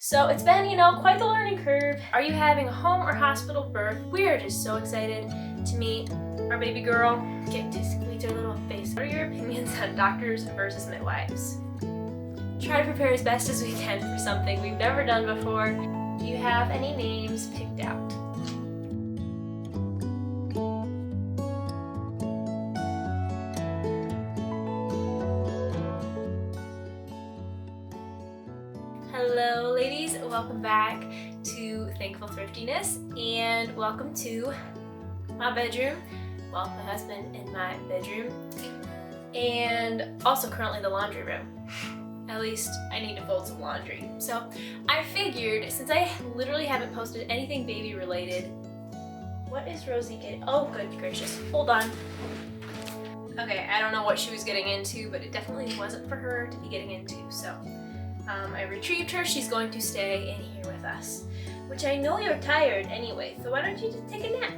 So it's been, quite the learning curve. Are you having a home or hospital birth? We are just so excited to meet our baby girl, get to squeeze her little face. What are your opinions on doctors versus midwives? Try to prepare as best as we can for something we've never done before. Do you have any names picked out? Hello ladies, welcome back to Thankful Thriftiness and welcome to my bedroom, well, my husband in my bedroom, and also currently the laundry room. At least I need to fold some laundry. So I figured, since I literally haven't posted anything baby related, what is Rosie getting? Oh, good gracious, hold on. Okay, I don't know what she was getting into, but it definitely wasn't for her to be getting into, so I retrieved her. She's going to stay in here with us, which I know you're tired anyway, so why don't you just take a nap?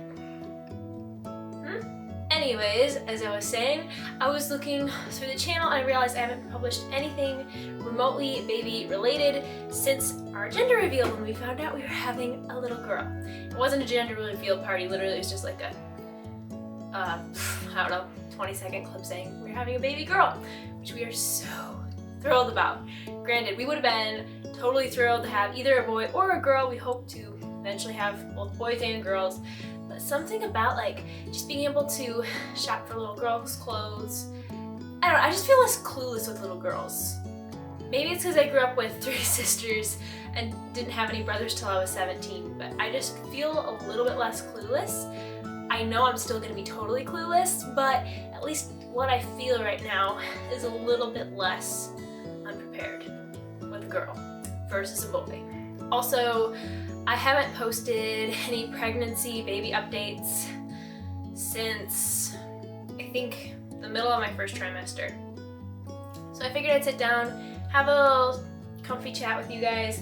Anyways, as I was saying, I was looking through the channel and I realized I haven't published anything remotely baby related since our gender reveal when we found out we were having a little girl. It wasn't a gender reveal party, literally it was just like a, I don't know, 20-second clip saying we're having a baby girl, which we are so thrilled about. Granted, we would have been totally thrilled to have either a boy or a girl. We hope to eventually have both boys and girls. But something about like just being able to shop for little girls' clothes, I don't know, I just feel less clueless with little girls. Maybe it's because I grew up with 3 sisters and didn't have any brothers till I was 17, but I just feel a little bit less clueless. I know I'm still gonna be totally clueless, but at least what I feel right now is a little bit less unprepared with a girl versus a boy. Also, I haven't posted any pregnancy baby updates since I think the middle of my first trimester. So I figured I'd sit down, have a little comfy chat with you guys,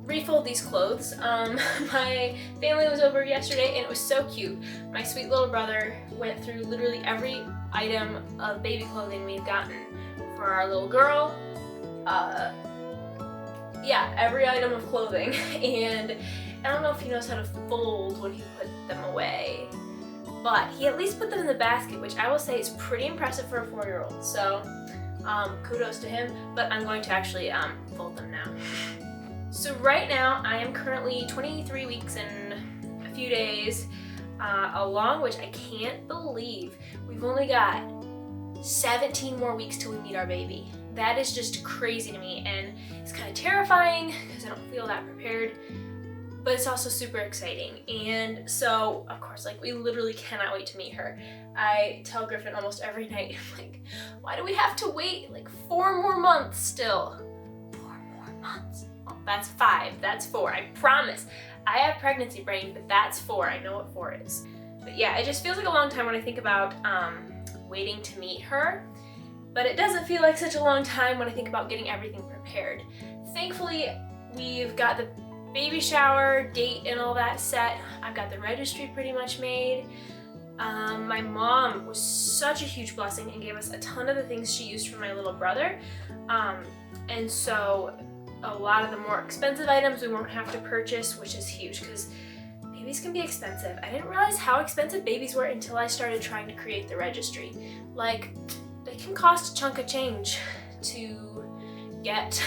refold these clothes. My family was over yesterday and it was so cute. My sweet little brother went through literally every item of baby clothing we've gotten for our little girl. Yeah, every item of clothing, and I don't know if he knows how to fold when he put them away, but he at least put them in the basket, which I will say is pretty impressive for a 4-year-old, so kudos to him, but I'm going to actually fold them now. So right now I am currently 23 weeks and a few days along, which I can't believe we've only got 17 more weeks till we meet our baby. That is just crazy to me, and it's kind of terrifying because I don't feel that prepared, but it's also super exciting. And so, of course, like, we literally cannot wait to meet her. I tell Griffin almost every night, I'm like, why do we have to wait like 4 more months still? 4 more months? Well, that's 5, that's 4, I promise. I have pregnancy brain, but that's 4, I know what 4 is. But yeah, it just feels like a long time when I think about waiting to meet her. But it doesn't feel like such a long time when I think about getting everything prepared. Thankfully, we've got the baby shower date and all that set. I've got the registry pretty much made. My mom was such a huge blessing and gave us a ton of the things she used for my little brother. And so a lot of the more expensive items we won't have to purchase, which is huge because babies can be expensive. I didn't realize how expensive babies were until I started trying to create the registry. Like, they can cost a chunk of change to get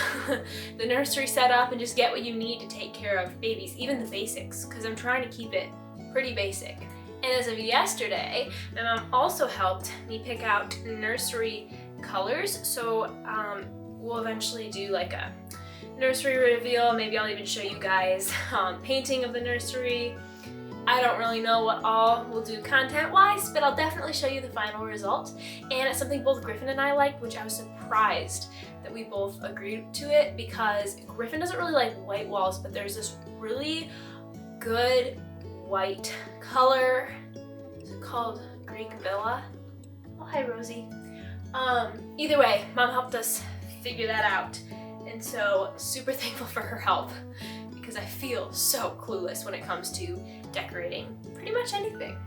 the nursery set up and just get what you need to take care of babies, even the basics, because I'm trying to keep it pretty basic. And as of yesterday, my mom also helped me pick out nursery colors, so we'll eventually do like a nursery reveal. Maybe I'll even show you guys painting of the nursery. I don't really know what all we'll do content-wise, but I'll definitely show you the final result. And it's something both Griffin and I liked, which I was surprised that we both agreed to it, because Griffin doesn't really like white walls, but there's this really good white color. Is it called Greek Villa? Oh, hi Rosie. Either way, Mom helped us figure that out. And so super thankful for her help, because I feel so clueless when it comes to decorating pretty much anything.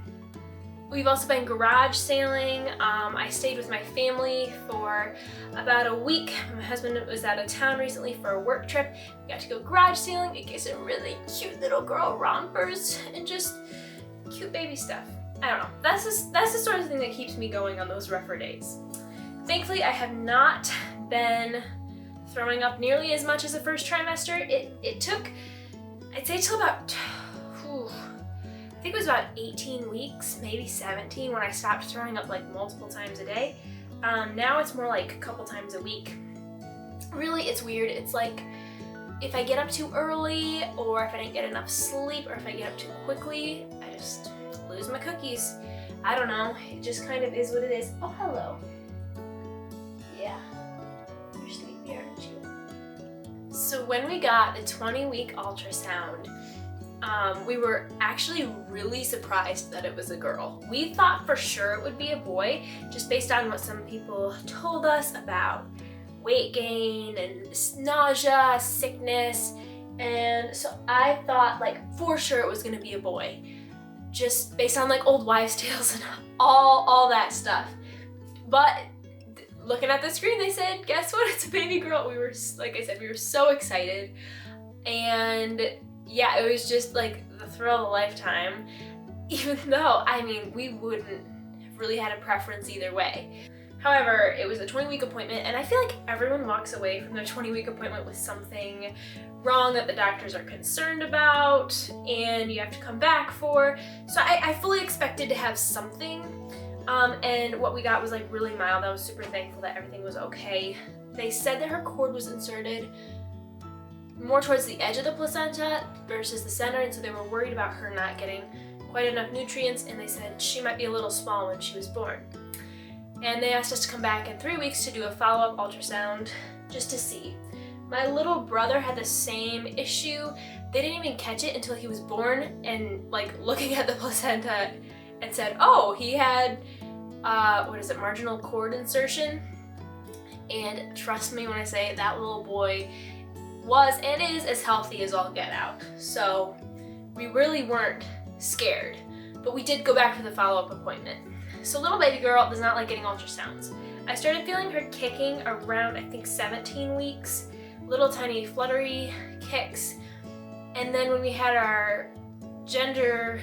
We've also been garage sailing. I stayed with my family for about a week. My husband was out of town recently for a work trip. We got to go garage sailing. It gets some really cute little girl rompers and just cute baby stuff. I don't know. That's the sort of thing that keeps me going on those rougher days. Thankfully, I have not been throwing up nearly as much as the first trimester. It took, I'd say, till about, I think it was about 18 weeks, maybe 17, when I stopped throwing up like multiple times a day. Now it's more like a couple times a week. Really, it's weird. It's like if I get up too early, or if I didn't get enough sleep, or if I get up too quickly, I just lose my cookies. I don't know. It just kind of is what it is. Oh, hello. Yeah. You're sleepy, aren't you? So when we got the 20-week ultrasound, we were actually really surprised that it was a girl. We thought for sure it would be a boy, just based on what some people told us about weight gain and nausea, sickness, and so I thought like for sure it was gonna be a boy, just based on like old wives' tales and all that stuff. But looking at the screen, they said, guess what? It's a baby girl. We were, like I said, we were so excited, and yeah, it was just like the thrill of a lifetime, even though, I mean, we wouldn't have really had a preference either way. However, it was a 20-week appointment, and I feel like everyone walks away from their 20-week appointment with something wrong that the doctors are concerned about and you have to come back for. So I fully expected to have something, and what we got was like really mild. I was super thankful that everything was okay. They said that her cord was inserted more towards the edge of the placenta versus the center, and so they were worried about her not getting quite enough nutrients, and they said she might be a little small when she was born. And they asked us to come back in 3 weeks to do a follow-up ultrasound just to see. My little brother had the same issue. They didn't even catch it until he was born, and like looking at the placenta and said, oh, he had marginal cord insertion. And trust me when I say that little boy was and is as healthy as all get out. So we really weren't scared, but we did go back for the follow-up appointment. So little baby girl does not like getting ultrasounds. I started feeling her kicking around, I think, 17 weeks, little tiny fluttery kicks. And then when we had our gender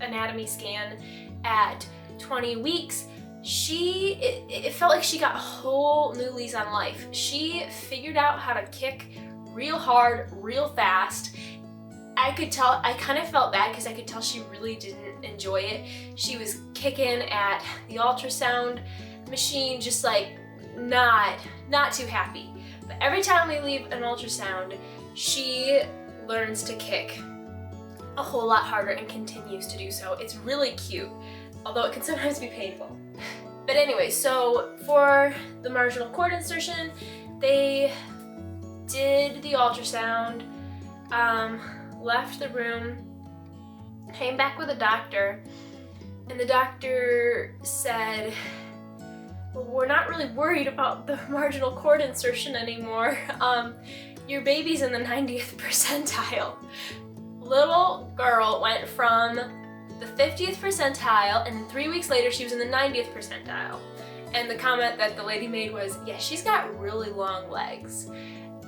anatomy scan at 20 weeks, it felt like she got a whole new lease on life. She figured out how to kick real hard, real fast. I could tell, I kind of felt bad because I could tell she really didn't enjoy it. She was kicking at the ultrasound machine, just like not too happy. But every time we leave an ultrasound, she learns to kick a whole lot harder and continues to do so. It's really cute, although it can sometimes be painful. But anyway, so for the marginal cord insertion, they did the ultrasound, left the room, came back with a doctor, and the doctor said, well, we're not really worried about the marginal cord insertion anymore. Your baby's in the 90th percentile. Little girl went from the 50th percentile, and then 3 weeks later she was in the 90th percentile. And the comment that the lady made was, yeah, she's got really long legs.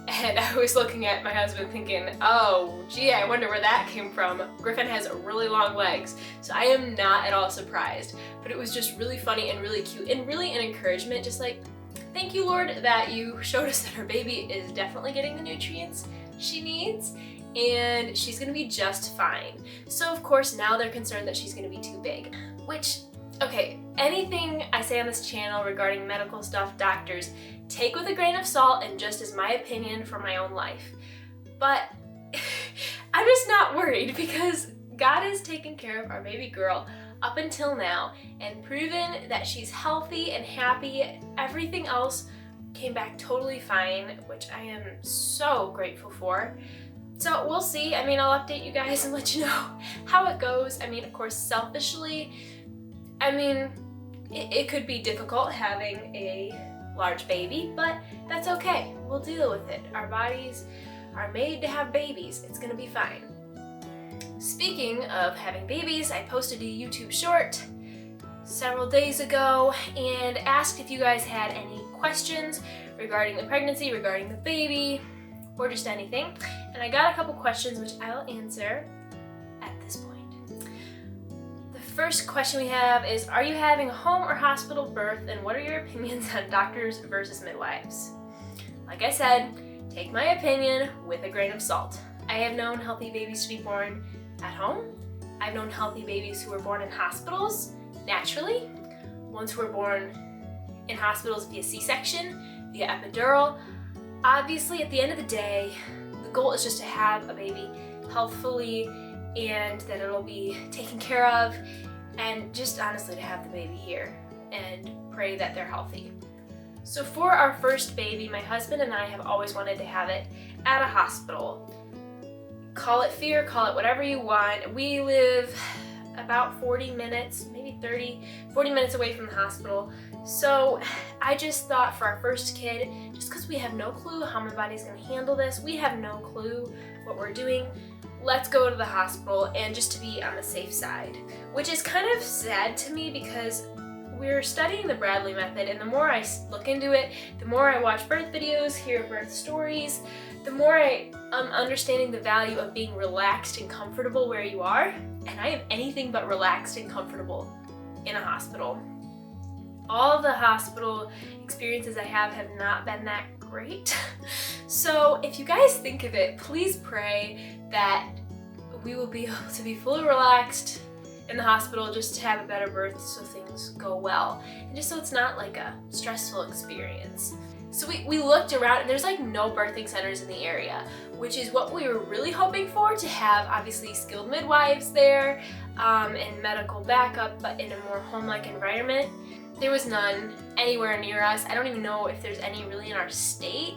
And I was looking at my husband thinking, oh, gee, I wonder where that came from. Griffin has really long legs. So I am not at all surprised. But it was just really funny and really cute and really an encouragement, just like, thank you, Lord, that you showed us that her baby is definitely getting the nutrients she needs, and she's gonna be just fine. So of course now they're concerned that she's gonna be too big, which, okay, anything I say on this channel regarding medical stuff, doctors, take with a grain of salt and just as my opinion for my own life. But I'm just not worried because God has taken care of our baby girl up until now and proven that she's healthy and happy. Everything else came back totally fine, which I am so grateful for. So we'll see. I mean, I'll update you guys and let you know how it goes. I mean, of course, selfishly, I mean, it could be difficult having a large baby, but that's okay. We'll deal with it. Our bodies are made to have babies. It's gonna be fine. Speaking of having babies, I posted a YouTube short several days ago and asked if you guys had any questions regarding the pregnancy, regarding the baby, or just anything. And I got a couple questions which I'll answer at this point. The first question we have is, are you having a home or hospital birth, and what are your opinions on doctors versus midwives? Like I said, take my opinion with a grain of salt. I have known healthy babies to be born at home. I've known healthy babies who were born in hospitals naturally, ones who were born in hospitals via C-section, via epidural. Obviously, at the end of the day, the goal is just to have a baby healthfully and that it'll be taken care of, and just honestly to have the baby here and pray that they're healthy. So for our first baby, my husband and I have always wanted to have it at a hospital. Call it fear, call it whatever you want. We live about 40 minutes, maybe 40 minutes away from the hospital. So I just thought for our first kid, just because we have no clue how my body's gonna handle this, we have no clue what we're doing, let's go to the hospital and just to be on the safe side. Which is kind of sad to me because we're studying the Bradley method, and the more I look into it, the more I watch birth videos, hear birth stories, the more I am understanding the value of being relaxed and comfortable where you are. And I am anything but relaxed and comfortable in a hospital. All of the hospital experiences I have not been that great. So if you guys think of it, please pray that we will be able to be fully relaxed in the hospital just to have a better birth so things go well. And just so it's not like a stressful experience. So we looked around and there's like no birthing centers in the area, which is what we were really hoping for, to have obviously skilled midwives there and medical backup, but in a more home-like environment. There was none anywhere near us. I don't even know if there's any really in our state.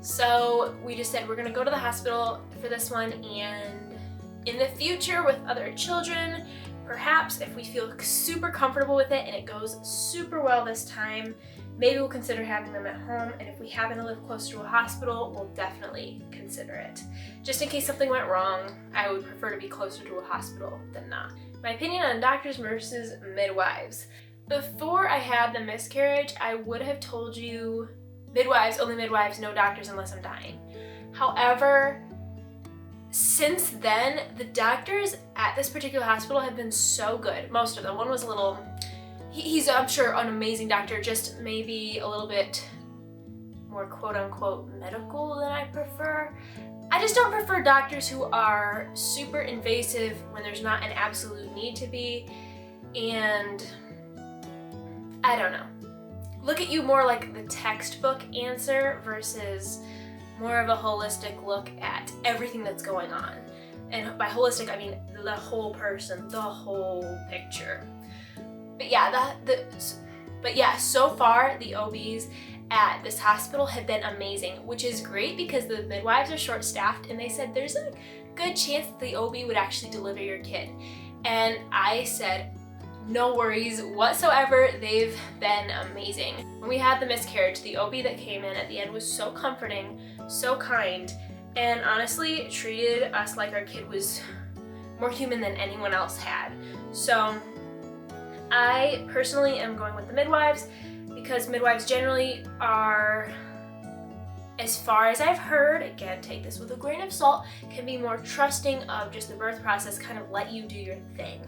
So we just said we're gonna go to the hospital for this one, and in the future with other children, perhaps if we feel super comfortable with it and it goes super well this time, maybe we'll consider having them at home, and if we happen to live close to a hospital, we'll definitely consider it. Just in case something went wrong, I would prefer to be closer to a hospital than not. My opinion on doctors versus midwives. Before I had the miscarriage, I would have told you midwives, only midwives, no doctors unless I'm dying. However, since then, the doctors at this particular hospital have been so good. Most of them. One was a little, he's I'm sure an amazing doctor, just maybe a little bit more quote-unquote medical than I prefer. I just don't prefer doctors who are super invasive when there's not an absolute need to be, and I don't know. Look at you more like the textbook answer versus more of a holistic look at everything that's going on. And by holistic, I mean the whole person, the whole picture. But yeah, so far the OBs at this hospital have been amazing, which is great because the midwives are short-staffed, and they said there's a good chance that the OB would actually deliver your kid. And I said, no worries whatsoever, they've been amazing. When we had the miscarriage, the OB that came in at the end was so comforting, so kind, and honestly treated us like our kid was more human than anyone else had. So I personally am going with the midwives because midwives generally are, as far as I've heard, again, take this with a grain of salt, can be more trusting of just the birth process, kind of let you do your thing.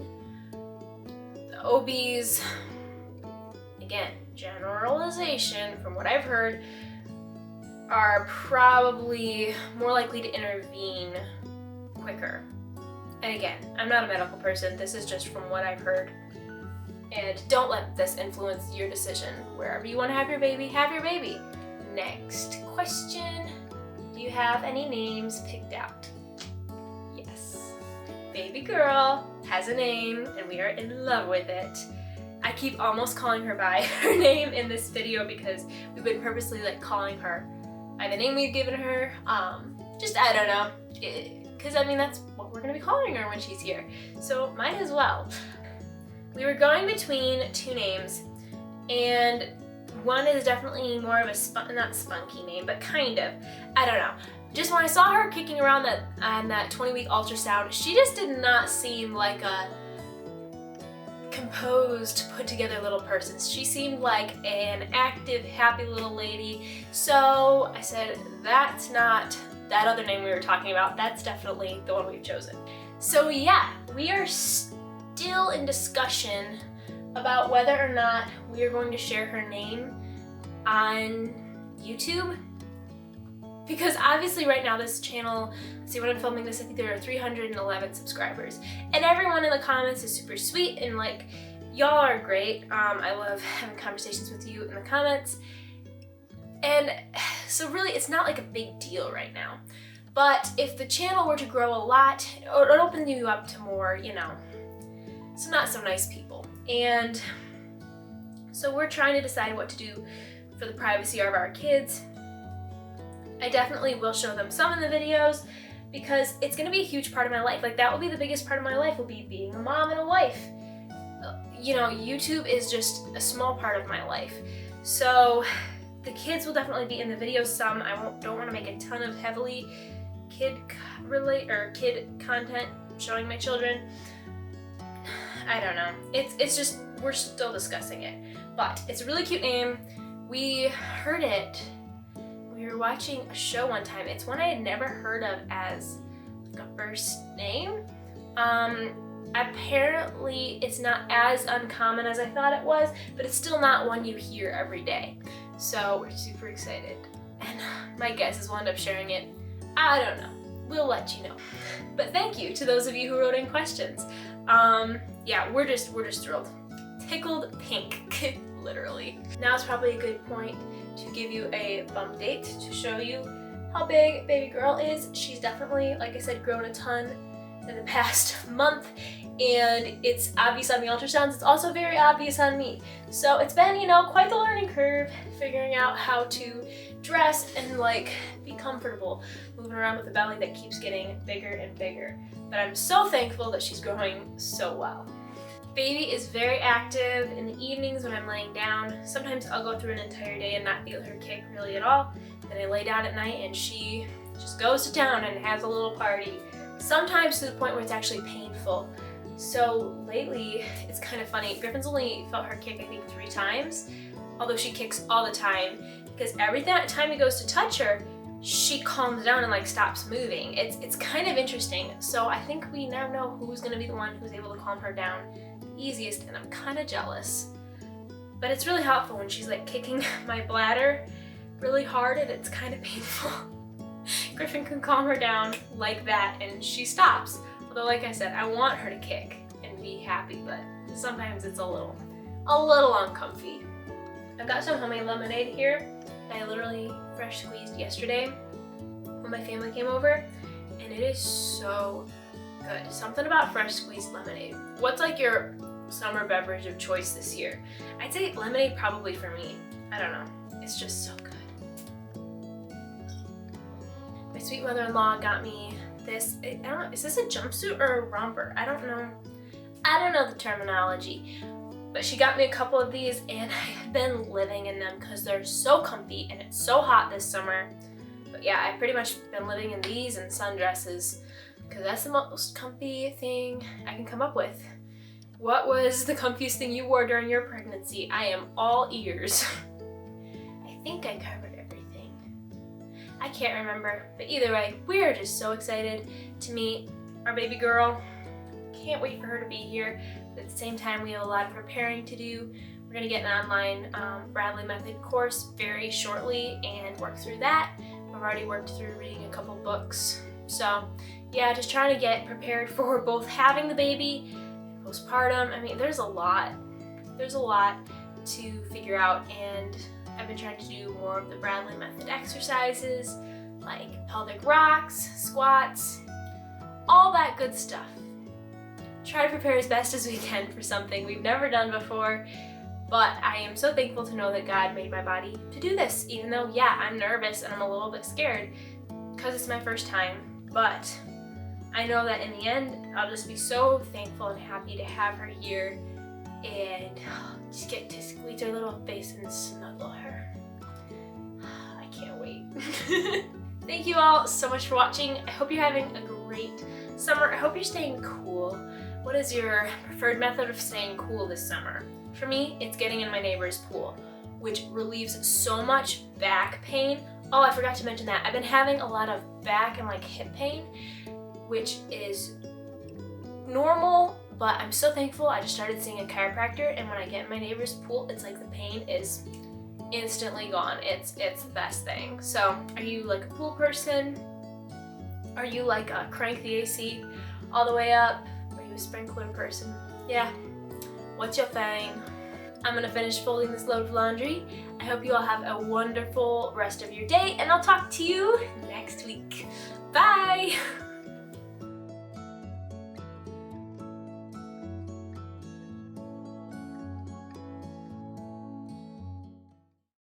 The OBs, again, generalization from what I've heard, are probably more likely to intervene quicker. And again, I'm not a medical person, this is just from what I've heard. And don't let this influence your decision. Wherever you want to have your baby, have your baby. Next question. Do you have any names picked out? Yes. Baby girl has a name and we are in love with it. I keep almost calling her by her name in this video because we've been purposely calling her by the name we've given her. Just, I don't know. Because I mean, that's what we're going to be calling her when she's here. So might as well. We were going between two names, and one is definitely more of a, not spunky name, but kind of. I don't know. Just when I saw her kicking around that 20-week ultrasound, she just did not seem like a composed, put together little person. She seemed like an active, happy little lady. So I said, that's not that other name we were talking about. That's definitely the one we've chosen. So yeah, we are still in discussion about whether or not we are going to share her name on YouTube. Because obviously right now this channel, see when I'm filming this, I think there are 311 subscribers. And everyone in the comments is super sweet and like, y'all are great. I love having conversations with you in the comments. And so really it's not like a big deal right now. But if the channel were to grow a lot, it would open you up to more, you know, some not so nice people. And so we're trying to decide what to do for the privacy of our kids. I definitely will show them some of the videos because it's going to be a huge part of my life. Like that will be the biggest part of my life, will be being a mom and a wife. You know, YouTube is just a small part of my life. So the kids will definitely be in the videos some. Don't want to make a ton of heavily kid content showing my children. I don't know. It's just, we're still discussing it. But it's a really cute name. We heard it. We were watching a show one time. It's one I had never heard of as like a first name. Apparently it's not as uncommon as I thought it was, but it's still not one you hear every day. So we're super excited. And my guess is we'll end up sharing it. I don't know. We'll let you know. But thank you to those of you who wrote in questions. Yeah, we're just thrilled. Tickled pink, literally. Now is probably a good point to give you a bump date to show you how big baby girl is. She's definitely, like I said, grown a ton in the past month, and it's obvious on the ultrasounds. It's also very obvious on me. So it's been, you know, quite the learning curve figuring out how to dress and like be comfortable moving around with a belly that keeps getting bigger and bigger. But I'm so thankful that she's growing so well. Baby is very active in the evenings when I'm laying down. Sometimes I'll go through an entire day and not feel her kick really at all. Then I lay down at night and she just goes to town and has a little party. Sometimes to the point where it's actually painful. So lately, it's kind of funny. Griffin's only felt her kick, I think, 3 times, although she kicks all the time, because every time he goes to touch her, she calms down and like stops moving. It's kind of interesting. So I think we now know who's gonna be the one who's able to calm her down easiest, and I'm kind of jealous. But it's really helpful when she's like kicking my bladder really hard and it's kind of painful. Griffin can calm her down like that and she stops. Although like I said, I want her to kick and be happy, but sometimes it's a little uncomfy. I've got some homemade lemonade here that I literally fresh squeezed yesterday when my family came over, and it is so good. Something about fresh squeezed lemonade. What's like your summer beverage of choice this year? I'd say lemonade probably for me. I don't know. It's just so good. My sweet mother-in-law got me this, I don't know, is this a jumpsuit or a romper? I don't know the terminology. But she got me a couple of these and I've been living in them because they're so comfy and it's so hot this summer. But yeah, I've pretty much been living in these and sundresses because that's the most comfy thing I can come up with. What was the comfiest thing you wore during your pregnancy? I am all ears. I think I covered everything. I can't remember, but either way, we are just so excited to meet our baby girl. Can't wait for her to be here. But at the same time, we have a lot of preparing to do. We're gonna get an online Bradley Method course very shortly and work through that. We've already worked through reading a couple books. So yeah, just trying to get prepared for both having the baby and postpartum. I mean, there's a lot to figure out, and I've been trying to do more of the Bradley Method exercises, like pelvic rocks, squats, all that good stuff. Try to prepare as best as we can for something we've never done before, but I am so thankful to know that God made my body to do this, even though, yeah, I'm nervous and I'm a little bit scared because it's my first time, but I know that in the end, I'll just be so thankful and happy to have her here and just get to squeeze her little face and snuggle her. I can't wait. Thank you all so much for watching. I hope you're having a great summer. I hope you're staying cool. What is your preferred method of staying cool this summer? For me, it's getting in my neighbor's pool, which relieves so much back pain. Oh, I forgot to mention that. I've been having a lot of back and like hip pain, which is normal, but I'm so thankful I just started seeing a chiropractor, and when I get in my neighbor's pool, it's like the pain is instantly gone. It's the best thing. So, are you like a pool person? Are you like a crank the AC all the way up? Are you a sprinkler person? Yeah. What's your thing? I'm gonna finish folding this load of laundry. I hope you all have a wonderful rest of your day, and I'll talk to you next week.